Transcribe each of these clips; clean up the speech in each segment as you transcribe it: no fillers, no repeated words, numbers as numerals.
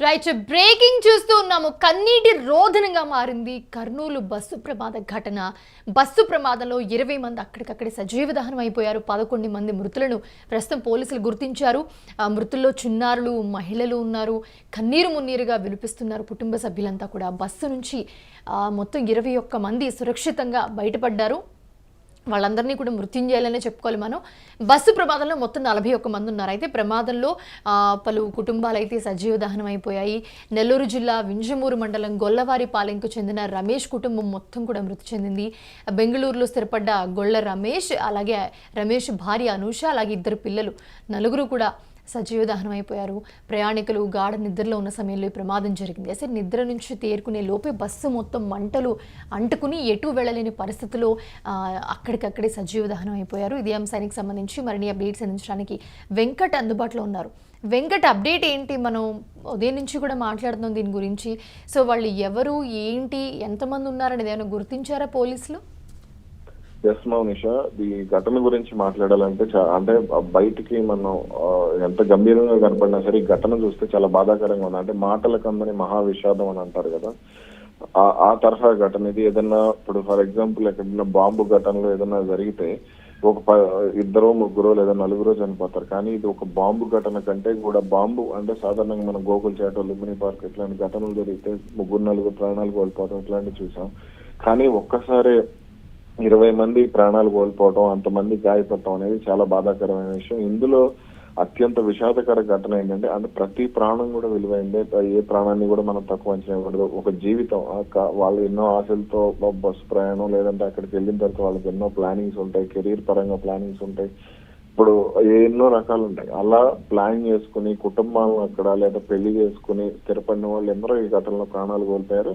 Right, breaking చూస్తూ ఉన్నాము. కన్నీటి రోదనగా మారింది కర్నూలు బస్సు ప్రమాద ఘటన. బస్సు ప్రమాదంలో 20 మంది అక్కడికక్కడే సజీవ దహనం అయిపోయారు. 11 మంది మృతులను ప్రస్తుతం పోలీసులు గుర్తించారు. మృతుల్లో చిన్నారులు, మహిళలు ఉన్నారు. కన్నీరు మున్నీరుగా వినిపిస్తున్నారు కుటుంబ సభ్యులంతా కూడా. బస్సు నుంచి మొత్తం 21 మంది సురక్షితంగా బయటపడ్డారు. వాళ్ళందరినీ కూడా మృత్యుంజయాలనే చెప్పుకోవాలి మనం. బస్సు ప్రమాదంలో మొత్తం 41 మంది ఉన్నారు. అయితే ప్రమాదంలో పలు కుటుంబాలు అయితే సజీవ దహనం అయిపోయాయి. నెల్లూరు జిల్లా వింజమూరు మండలం గొల్లవారిపాలెంకు చెందిన రమేష్ కుటుంబం మొత్తం కూడా మృతి చెందింది. బెంగళూరులో స్థిరపడ్డ గొల్ల రమేష్, అలాగే రమేష్ భార్య అనూష, అలాగే 2 పిల్లలు, నలుగురు కూడా సజీవ దహనం అయిపోయారు. ప్రయాణికులు గాఢ నిద్రలో ఉన్న సమయంలో ఈ ప్రమాదం జరిగింది. అసలు నిద్ర నుంచి తేరుకునే లోపే బస్సు మొత్తం మంటలు అంటుకుని ఎటు వెళ్ళలేని పరిస్థితిలో అక్కడికక్కడే సజీవ దహనం అయిపోయారు. ఇది అంశానికి సంబంధించి మరిన్ని అప్డేట్స్ అందించడానికి వెంకట్ అందుబాటులో ఉన్నారు. వెంకట్, అప్డేట్ ఏంటి? మనం ఉదయం నుంచి కూడా మాట్లాడుతున్నాం దీని గురించి. సో వాళ్ళు ఎవరు, ఏంటి, ఎంతమంది ఉన్నారనేది ఏమైనా గుర్తించారా పోలీసులు? ఎస్ మౌనిష, ఈ ఘటన గురించి మాట్లాడాలంటే అంటే బయటికి మనం ఎంత గంభీరంగా కనపడినా సరే ఈ ఘటన చూస్తే చాలా బాధాకరంగా ఉంది. అంటే మాటలకు అందని మహా విషాదం అని అంటారు కదా, ఆ తరహా ఘటన ఇది. ఏదన్నా ఇప్పుడు ఫర్ ఎగ్జాంపుల్ ఎక్కడైనా బాంబు ఘటనలో ఏదైనా జరిగితే ఒక 2 3 లేదా 4 చనిపోతారు. కానీ ఇది ఒక బాంబు ఘటన కంటే కూడా, బాంబు అంటే సాధారణంగా మనం గోకుల్ చేట, లుంబిని పార్క్ ఇట్లాంటి ఘటనలు జరిగితే 3 4 ప్రాణాలు కోల్పోవడం ఇట్లాంటివి చూసాం. కానీ ఒక్కసారి 20 మంది ప్రాణాలు కోల్పోవడం, అంతమంది గాయపడటం అనేది చాలా బాధాకరమైన విషయం. ఇందులో అత్యంత విషాదకర ఘటన ఏంటంటే, అంటే ప్రతి ప్రాణం కూడా విలువైందే. ఏ ప్రాణాన్ని కూడా మనం తక్కువ అంచనా ఇవ్వకూడదు. ఒక జీవితం, వాళ్ళు ఎన్నో ఆశలతో బస్సు ప్రయాణం, లేదంటే అక్కడికి వెళ్ళిన తర్వాత వాళ్ళకి ఎన్నో ప్లానింగ్స్ ఉంటాయి, కెరీర్ పరంగా ప్లానింగ్స్ ఉంటాయి, ఇప్పుడు ఎన్నో రకాలు ఉంటాయి. అలా ప్లాన్ చేసుకుని కుటుంబాలను అక్కడ లేదా పెళ్లి చేసుకుని స్థిరపడిన వాళ్ళు ఎందరో ఈ ఘటనలో ప్రాణాలు కోల్పోయారు.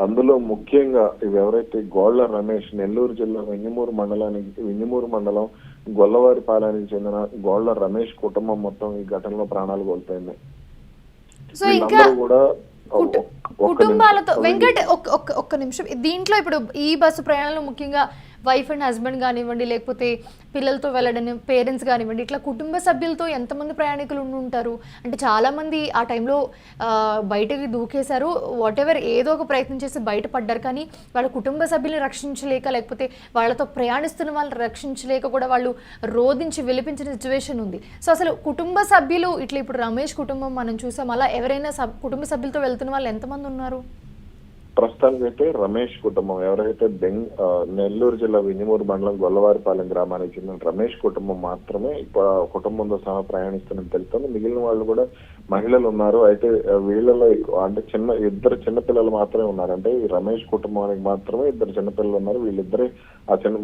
అందులో ముఖ్యంగా ఇవి ఎవరైతే గోళ్ల రమేష్, నెల్లూరు జిల్లా వింజమూరు మండలం గొల్లవారిపాలెనికి చెందిన గోళ్ల రమేష్ కుటుంబం మొత్తం ఈ ఘటనలో ప్రాణాలు కోల్పోయింది. సో ఇంకా కుటుంబాలతో వెంకట్ ఒక్క నిమిషం, దీంట్లో ఇప్పుడు ఈ బస్సు ప్రయాణంలో ముఖ్యంగా వైఫ్ అండ్ హస్బెండ్ కానివ్వండి, లేకపోతే పిల్లలతో వెళ్ళడం, పేరెంట్స్ కానివ్వండి, ఇట్లా కుటుంబ సభ్యులతో ఎంతమంది ప్రయాణికులు ఉంటారు? అంటే చాలామంది ఆ టైంలో బయటకి దూకేశారు, వాట్ ఎవర్ ఏదో ఒక ప్రయత్నం చేసి బయటపడ్డారు. కానీ వాళ్ళ కుటుంబ సభ్యుల్ని రక్షించలేక, లేకపోతే వాళ్ళతో ప్రయాణిస్తున్న వాళ్ళని రక్షించలేక కూడా వాళ్ళు రోధించి విలిపించిన సిచ్యువేషన్ ఉంది. సో అసలు కుటుంబ సభ్యులు ఇట్లా ఇప్పుడు రమేష్ కుటుంబం మనం చూసాం, అలా ఎవరైనా కుటుంబ సభ్యులతో వెళ్తున్న వాళ్ళు ఎంతమంది ఉన్నారు? ప్రస్తుతానికి అయితే రమేష్ కుటుంబం ఎవరైతే నెల్లూరు జిల్లా వింజమూరు మండలం గొల్లవారిపాలెం గ్రామానికి చెందిన రమేష్ కుటుంబం మాత్రమే ఇప్పుడు కుటుంబంతో సహా ప్రయాణిస్తున్నట్టు తెలుస్తుంది. మిగిలిన వాళ్ళు కూడా మహిళలు ఉన్నారు. అయితే వీళ్ళలో అంటే ఇద్దరు చిన్నపిల్లలు మాత్రమే ఉన్నారు. అంటే ఈ రమేష్ కుటుంబానికి మాత్రమే 2 చిన్నపిల్లలు ఉన్నారు. వీళ్ళిద్దరే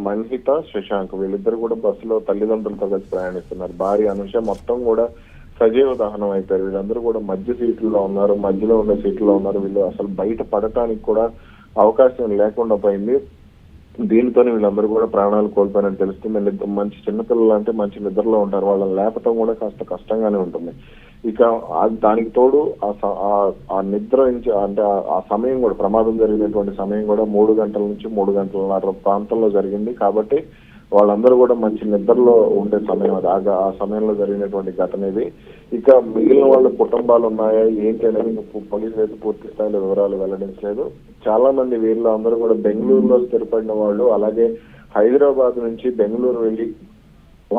మన్హిత, శశాంక్, వీళ్ళిద్దరు కూడా బస్సులో తల్లిదండ్రులతో కలిసి ప్రయాణిస్తున్నారు. భార్య అనుష మొత్తం కూడా సజీవ దహనం అయిపోయారు. వీళ్ళందరూ కూడా మధ్య సీట్లలో ఉన్నారు, మధ్యలో ఉన్న సీట్లో ఉన్నారు. వీళ్ళు అసలు బయట పడటానికి కూడా అవకాశం లేకుండా పోయింది. దీనితోనే వీళ్ళందరూ కూడా ప్రాణాలు కోల్పోయినట్టు తెలుస్తుంది. మంచి చిన్నపిల్లలు అంటే మంచి నిద్రలో ఉంటారు, వాళ్ళని లేపటం కూడా కాస్త కష్టంగానే ఉంటుంది. ఇక దానికి తోడు ఆ నిద్ర నుంచి, అంటే ఆ సమయం కూడా, ప్రమాదం జరిగినటువంటి సమయం కూడా 3 గంటల నుంచి 3 గంటలన్నర ప్రాంతంలో జరిగింది. కాబట్టి వాళ్ళందరూ కూడా మంచి నిద్రలో ఉండే సమయం అది. ఆ సమయంలో జరిగినటువంటి ఘటన ఇది. ఇక మిగిలిన వాళ్ళ కుటుంబాలు ఉన్నాయా ఏంటి అనేది పోలీసులు అయితే పూర్తి స్థాయిలో వివరాలు వెల్లడించలేదు. చాలా మంది వీళ్ళు అందరూ కూడా బెంగళూరులో స్థిరపడిన వాళ్ళు, అలాగే హైదరాబాద్ నుంచి బెంగళూరు వెళ్లి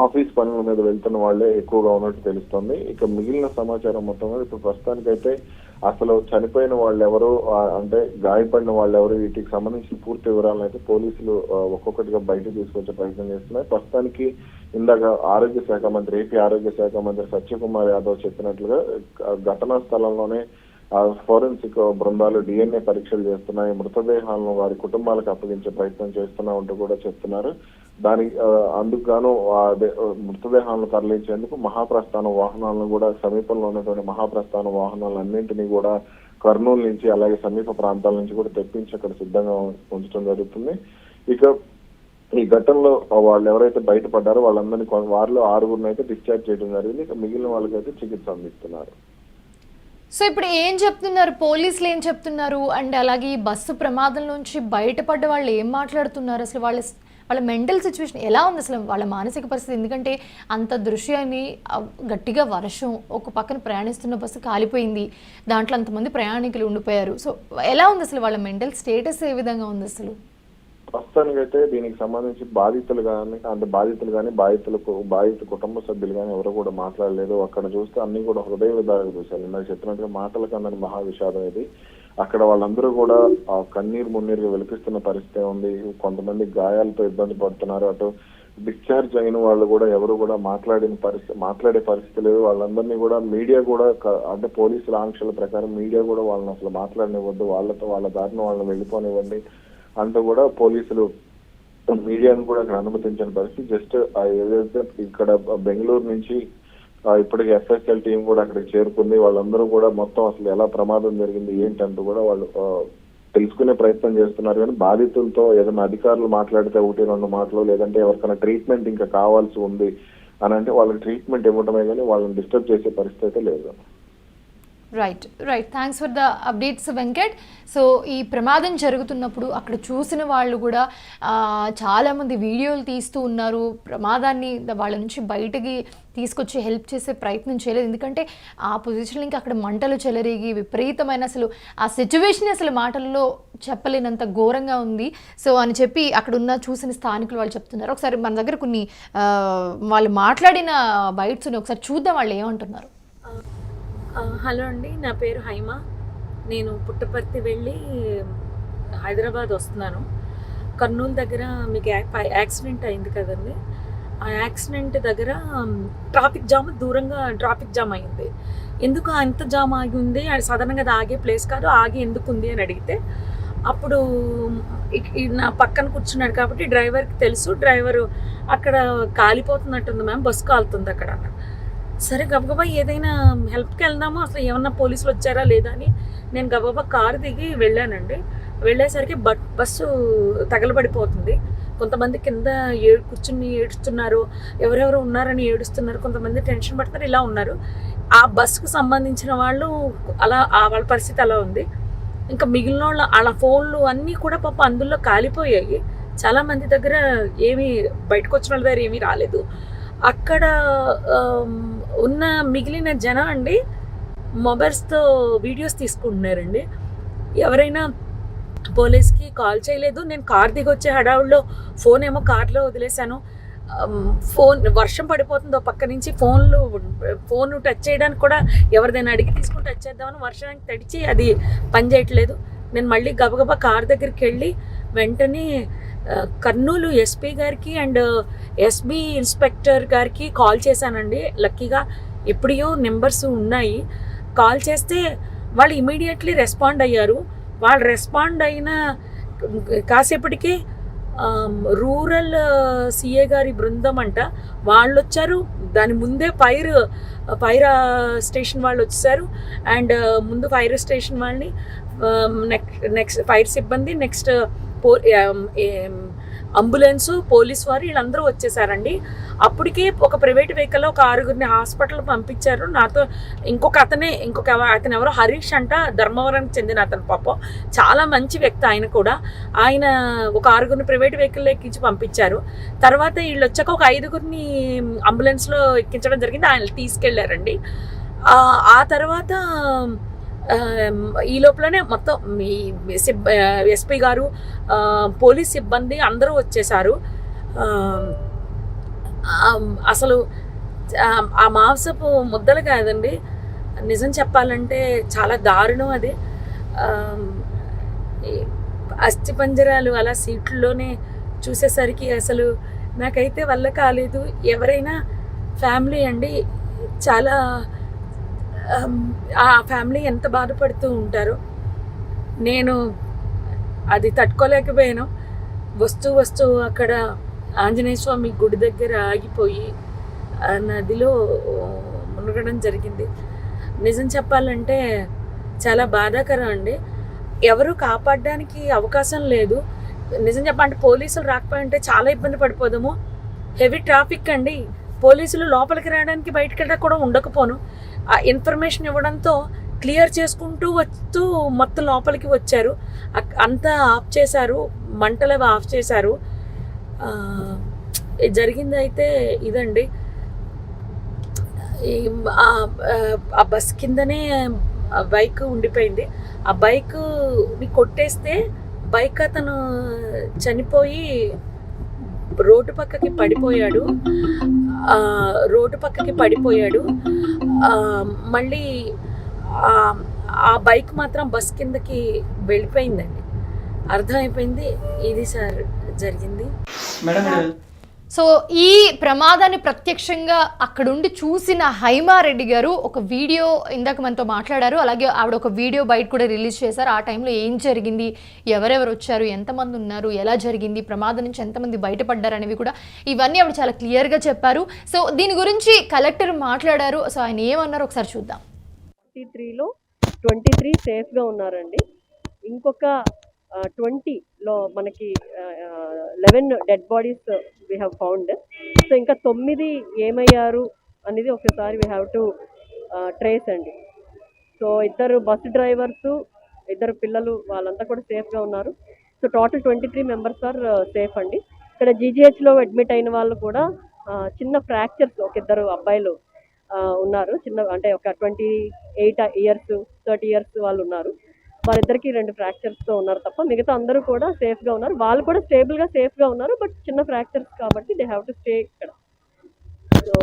ఆఫీస్ పనుల మీద వెళ్తున్న వాళ్ళే ఎక్కువగా ఉన్నట్టు తెలుస్తుంది. ఇక మిగిలిన సమాచారం మొత్తం ఇప్పుడు ప్రస్తుతానికైతే అసలు చనిపోయిన వాళ్ళు ఎవరు, అంటే గాయపడిన వాళ్ళు ఎవరు, వీటికి సంబంధించిన పూర్తి వివరాలను అయితే పోలీసులు ఒక్కొక్కటిగా బయటకు తీసుకొచ్చే ప్రయత్నం చేస్తున్నారు. ప్రస్తుతానికి ఇందాక ఏపీ ఆరోగ్య శాఖ మంత్రి సత్యకుమార్ యాదవ్ చెప్పినట్లుగా ఘటనా స్థలంలోనే ఫోరెన్సిక్ బృందాలు DNA పరీక్షలు చేస్తున్నాయి, మృతదేహాలను వారి కుటుంబాలకు అప్పగించే ప్రయత్నం చేస్తున్నామంటూ కూడా చెప్తున్నారు. అందుకు గాను మృతదేహాలను తరలించేందుకు మహాప్రస్థాన వాహనాలను కూడా, సమీపంలో ఉన్నటువంటి మహాప్రస్థాన వాహనాలన్నింటినీ కూడా కర్నూలు నుంచి అలాగే సమీప ప్రాంతాల నుంచి కూడా తెప్పించి అక్కడ సిద్ధంగా ఉంచడం జరుగుతుంది. ఇక ఈ ఘటనలో వాళ్ళు ఎవరైతే బయటపడ్డారో వాళ్ళందరినీ, వారిలో 6గురిని అయితే డిశ్చార్జ్ చేయడం జరిగింది. ఇక మిగిలిన వాళ్ళకైతే చికిత్స అందిస్తున్నారు. సో ఇప్పుడు ఏం చెప్తున్నారు పోలీసులు, ఏం చెప్తున్నారు? అండ్ అలాగే ఈ బస్సు ప్రమాదం నుంచి బయటపడ్డ వాళ్ళు ఏం మాట్లాడుతున్నారు? అసలు వాళ్ళ మెంటల్ సిచ్యువేషన్ ఎలా ఉంది అసలు, వాళ్ళ మానసిక పరిస్థితి? ఎందుకంటే అంత దృశ్యాన్ని గట్టిగా వర్షం, ఒక పక్కన ప్రయాణిస్తున్న బస్సు కాలిపోయింది, దాంట్లో అంతమంది ప్రయాణికులు ఉండిపోయారు. సో ఎలా ఉంది అసలు వాళ్ళ మెంటల్ స్టేటస్ ఏ విధంగా ఉంది అసలు? ప్రస్తుతానికైతే దీనికి సంబంధించి బాధితులు కానీ బాధిత కుటుంబ సభ్యులు కానీ ఎవరు కూడా మాట్లాడలేదు. అక్కడ చూస్తే అన్ని కూడా హృదయ విధాలు చూశారు. ఇందాక చెప్పినట్టుగా మాటలకు అందని మహా విషాదం ఇది. అక్కడ వాళ్ళందరూ కూడా ఆ కన్నీరు మున్నీరుగా వెలిపిస్తున్న పరిస్థితి ఉంది. కొంతమంది గాయాలతో ఇబ్బంది పడుతున్నారు. అటు డిశ్చార్జ్ అయిన వాళ్ళు కూడా ఎవరు కూడా మాట్లాడే పరిస్థితి లేదు. వాళ్ళందరినీ కూడా మీడియా కూడా అంటే పోలీసుల ఆంక్షల ప్రకారం మీడియా కూడా వాళ్ళని అసలు మాట్లాడనివ్వద్దు, వాళ్ళ దారిని వాళ్ళని వెళ్ళిపోనివ్వండి అంటూ కూడా పోలీసులు మీడియాను కూడా అక్కడ అనుమతించిన పరిస్థితి. జస్ట్ ఏదైతే ఇక్కడ బెంగళూరు నుంచి ఇప్పటికి ఎఫ్ఎస్ఎల్ టీం కూడా అక్కడికి చేరుకుంది. వాళ్ళందరూ కూడా మొత్తం అసలు ఎలా ప్రమాదం జరిగింది ఏంటంటూ కూడా వాళ్ళు తెలుసుకునే ప్రయత్నం చేస్తున్నారు. కానీ బాధితులతో ఏదైనా అధికారులు మాట్లాడితే 1-2 మాటలు, లేదంటే ఎవరికైనా ట్రీట్మెంట్ ఇంకా కావాల్సి ఉంది అని అంటే వాళ్ళకి ట్రీట్మెంట్ ఇవ్వడమే కానీ వాళ్ళని డిస్టర్బ్ చేసే పరిస్థితి అయితే లేదు. Right. Thanks for the updates Venkat. So ఈ ప్రమాదం జరుగుతున్నప్పుడు అక్కడ చూసిన వాళ్ళు కూడా చాలామంది వీడియోలు తీస్తూ ఉన్నారు. ప్రమాదాన్ని వాళ్ళ నుంచి బయటకి తీసుకొచ్చి హెల్ప్ చేసే ప్రయత్నం చేయలేదు. ఎందుకంటే ఆ పొజిషన్లో ఇంకా అక్కడ మంటలు చెలరేగి విపరీతమైన అసలు ఆ సిచ్యువేషన్ అసలు మాటల్లో చెప్పలేనంత ఘోరంగా ఉంది. సో అని చెప్పి అక్కడ ఉన్న చూసిన స్థానికులు వాళ్ళు చెప్తున్నారు. ఒకసారి మన దగ్గర కొన్ని వాళ్ళు మాట్లాడిన బైట్స్ని ఒకసారి చూద్దాం, వాళ్ళు ఏమంటున్నారు. హలో అండి, నా పేరు హైమ. నేను పుట్టపర్తి వెళ్ళి హైదరాబాద్ వస్తున్నాను. కర్నూలు దగ్గర మీకు యాక్సిడెంట్ అయింది కదండి. ఆ యాక్సిడెంట్ దగ్గర దూరంగా ట్రాఫిక్ జామ్ అయింది. ఎందుకు అంత జామ్ ఆగి ఉంది? సాధారణంగా అది ఆగే ప్లేస్ కాదు, ఆగి ఎందుకు ఉంది అని అడిగితే అప్పుడు నా పక్కన కూర్చున్నాడు కాబట్టి డ్రైవర్కి తెలుసు. డ్రైవరు అక్కడ కాలిపోతున్నట్టుంది మ్యామ్, బస్సు కాలుతుంది అక్కడ అన్న. సరే గబగబా ఏదైనా హెల్ప్కి వెళ్దాము, అసలు ఏమన్నా పోలీసులు వచ్చారా లేదా అని నేను గబగబా కారు దిగి వెళ్ళానండి. వెళ్ళేసరికి బస్సు తగలబడిపోతుంది. కొంతమంది కింద కూర్చుని ఏడుస్తున్నారు, ఎవరెవరు ఉన్నారని ఏడుస్తున్నారు, కొంతమంది టెన్షన్ పడుతున్నారు, ఇలా ఉన్నారు. ఆ బస్సుకు సంబంధించిన వాళ్ళు అలా వాళ్ళ పరిస్థితి అలా ఉంది. ఇంకా మిగిలిన వాళ్ళ ఫోన్లు అన్నీ కూడా పాప అందులో కాలిపోయాయి. చాలామంది దగ్గర ఏమీ బయటకు వచ్చిన వాళ్ళ దగ్గర ఏమీ రాలేదు. అక్కడ ఉన్న మిగిలిన జనం అండి మొబైల్స్తో వీడియోస్ తీసుకుంటున్నారండి. ఎవరైనా పోలీస్కి కాల్ చేయలేదు. నేను కార్ దిగి వచ్చే హడావుల్లో ఫోన్ ఏమో కార్లో వదిలేశాను. వర్షం పడిపోతుందో పక్క నుంచి ఫోన్ టచ్ చేయడానికి కూడా ఎవరిదైనా అడిగి తీసుకుని టచ్ చేద్దామని వర్షానికి తడిచి అది పని చేయట్లేదు. నేను మళ్ళీ గబగబా కార్ దగ్గరికి వెళ్ళి వెంటనే కర్నూలు ఎస్పీ గారికి అండ్ ఎస్బీ ఇన్స్పెక్టర్ గారికి కాల్ చేశానండి. లక్కీగా ఎప్పుడో నెంబర్స్ ఉన్నాయి. కాల్ చేస్తే వాళ్ళు ఇమీడియట్లీ రెస్పాండ్ అయ్యారు. వాళ్ళు రెస్పాండ్ అయిన కాసేపటికే రూరల్ సిఏ గారి బృందం అంట వాళ్ళు వచ్చారు. దాని ముందే ఫైర్ స్టేషన్ వాళ్ళు వచ్చేసారు. అండ్ ముందు ఫైర్ స్టేషన్ వాళ్ళని నెక్స్ట్ ఫైర్ సిబ్బంది, నెక్స్ట్ అంబులెన్సు, పోలీస్ వారు వీళ్ళందరూ వచ్చేసారండి. అప్పటికే ఒక ప్రైవేట్ వెహికల్లో ఒక 6గురిని హాస్పిటల్ పంపించారు. నాతో ఇంకొక అతను ఎవరో హరీష్ అంట, ధర్మవరానికి చెందిన అతను. పాపం చాలా మంచి వ్యక్తి ఆయన కూడా. ఆయన ఒక 6గురిని ప్రైవేట్ వెహికల్లో ఎక్కించి పంపించారు. తర్వాత వీళ్ళు వచ్చాక ఒక 5గురిని అంబులెన్స్లో ఎక్కించడం జరిగింది. ఆయన తీసుకెళ్లారండి. ఆ తర్వాత ఈ లోపలనే మొత్తం ఎస్పీ గారు, పోలీస్ సిబ్బంది అందరూ వచ్చేసారు. అసలు ఆ మాంసపు ముద్దలు కాదండి, నిజం చెప్పాలంటే చాలా దారుణం అది. అస్థిపంజరాలు అలా సీట్లలోనే చూసేసరికి అసలు నాకైతే వల్ల కాలేదు. ఎవరైనా ఫ్యామిలీ అండి, చాలా ఆ ఫ్యామిలీ ఎంత బాధపడుతూ ఉంటారో. నేను అది తట్టుకోలేకపోయాను. వస్తూ అక్కడ ఆంజనేయ స్వామి గుడి దగ్గర ఆగిపోయి నదిలో మునగడం జరిగింది. నిజం చెప్పాలంటే చాలా బాధాకరం అండి. ఎవరు కాపాడడానికి అవకాశం లేదు. నిజం చెప్పాలంటే పోలీసులు రాకపోయింటే చాలా ఇబ్బంది పడిపోదాము. హెవీ ట్రాఫిక్ అండి. పోలీసులు లోపలికి రావడానికి బయటకు వెళ్ళడానికి కూడా ఉండకపోను. ఆ ఇన్ఫర్మేషన్ ఇవ్వడంతో క్లియర్ చేసుకుంటూ వస్తూ మొత్తం లోపలికి వచ్చారు. అంతా ఆఫ్ చేశారు, మంటలు ఆఫ్ చేశారు. జరిగింది అయితే ఇదండి. ఆ బస్ కిందనే బైక్ ఉండిపోయింది. ఆ బైక్ని కొట్టేస్తే బైక్ అతను చనిపోయి రోడ్డు పక్కకి పడిపోయాడు. మళ్ళీ ఆ బైక్ మాత్రం బస్ కిందకి వెళ్ళిపోయిందండి. అర్థమైపోయింది ఇది సార్ జరిగింది. సో ఈ ప్రమాదాన్ని ప్రత్యక్షంగా అక్కడుండి చూసిన హైమారెడ్డి గారు ఒక వీడియో ఇందాక మనతో మాట్లాడారు. అలాగే ఆవిడ ఒక వీడియో బయట కూడా రిలీజ్ చేశారు. ఆ టైంలో ఏం జరిగింది, ఎవరెవరు వచ్చారు, ఎంతమంది ఉన్నారు, ఎలా జరిగింది, ప్రమాదం నుంచి ఎంతమంది బయటపడ్డారు అనేవి కూడా ఇవన్నీ ఆవిడ చాలా క్లియర్గా చెప్పారు. సో దీని గురించి కలెక్టర్ మాట్లాడారు. సో ఆయన ఏమన్నారు ఒకసారి చూద్దాం. 23లో 23 సేఫ్గా ఉన్నారండి. ఇంకొక 20లో మనకి 11 dead bodies we have found. So ఇంకా 9 ఏమయ్యారు అనేది ఒకసారి వీ హ్యావ్ టు ట్రేస్ అండి. సో 2 బస్సు డ్రైవర్సు, 2 పిల్లలు వాళ్ళంతా కూడా సేఫ్గా ఉన్నారు. So total 23 members are safe అండి. ఇక్కడ జీజీహెచ్లో అడ్మిట్ అయిన వాళ్ళు కూడా చిన్న ఫ్రాక్చర్స్, ఒక 2 అబ్బాయిలు ఉన్నారు. చిన్న అంటే ఒక 28 ఇయర్స్ 30 ఇయర్స్ వాళ్ళు ఉన్నారు. వాళ్ళిద్దరికి 2 ఫ్రాక్చర్స్తో ఉన్నారు తప్ప మిగతా అందరూ కూడా సేఫ్గా ఉన్నారు. వాళ్ళు కూడా స్టేబుల్గా సేఫ్గా ఉన్నారు. బట్ చిన్న ఫ్రాక్చర్స్ కాబట్టి దే హ్యావ్ టు స్టే ఇక్కడ. సో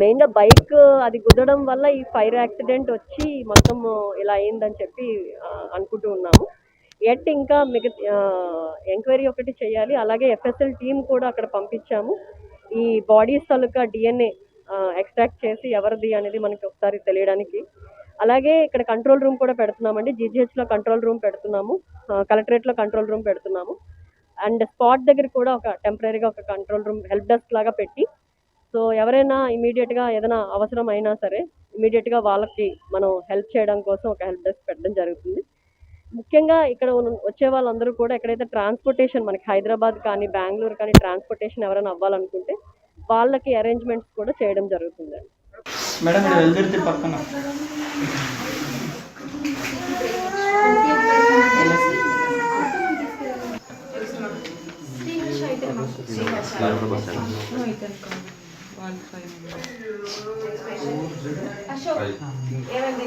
మెయిన్గా బైక్ అది గుద్దడం వల్ల ఈ ఫైర్ యాక్సిడెంట్ వచ్చి మొత్తం ఇలా అయిందని చెప్పి అనుకుంటూ ఉన్నాము. ఎట్ ఇంకా మిగతా ఎంక్వైరీ ఒకటి చేయాలి. అలాగే ఎఫ్ఎస్ఎల్ టీం కూడా అక్కడ పంపించాము. ఈ బాడీస్ తాలూకా DNA ఎక్స్ట్రాక్ట్ చేసి ఎవరిది అనేది మనకి ఒకసారి తెలియడానికి. అలాగే ఇక్కడ కంట్రోల్ రూమ్ కూడా పెడుతున్నామండి. జీజీహెచ్లో కంట్రోల్ రూమ్ పెడుతున్నాము, కలెక్టరేట్లో కంట్రోల్ రూమ్ పెడుతున్నాము. అండ్ స్పాట్ దగ్గర కూడా ఒక టెంపరీగా ఒక కంట్రోల్ రూమ్ హెల్ప్ డెస్క్ లాగా పెట్టి, సో ఎవరైనా ఇమీడియట్గా ఏదైనా అవసరం అయినా సరే ఇమీడియట్గా వాళ్ళకి మనం హెల్ప్ చేయడం కోసం ఒక హెల్ప్ డెస్క్ పెట్టడం జరుగుతుంది. ముఖ్యంగా ఇక్కడ వచ్చే వాళ్ళందరూ కూడా ఎక్కడైతే ట్రాన్స్పోర్టేషన్ మనకి హైదరాబాద్ కానీ బెంగళూరు కానీ ట్రాన్స్పోర్టేషన్ ఎవరైనా అవ్వాలనుకుంటే వాళ్ళకి అరేంజ్మెంట్స్ కూడా చేయడం జరుగుతుందండి. మేడం మీరు వెళ్తుర్తి పక్కన అశోక్ ఏమండి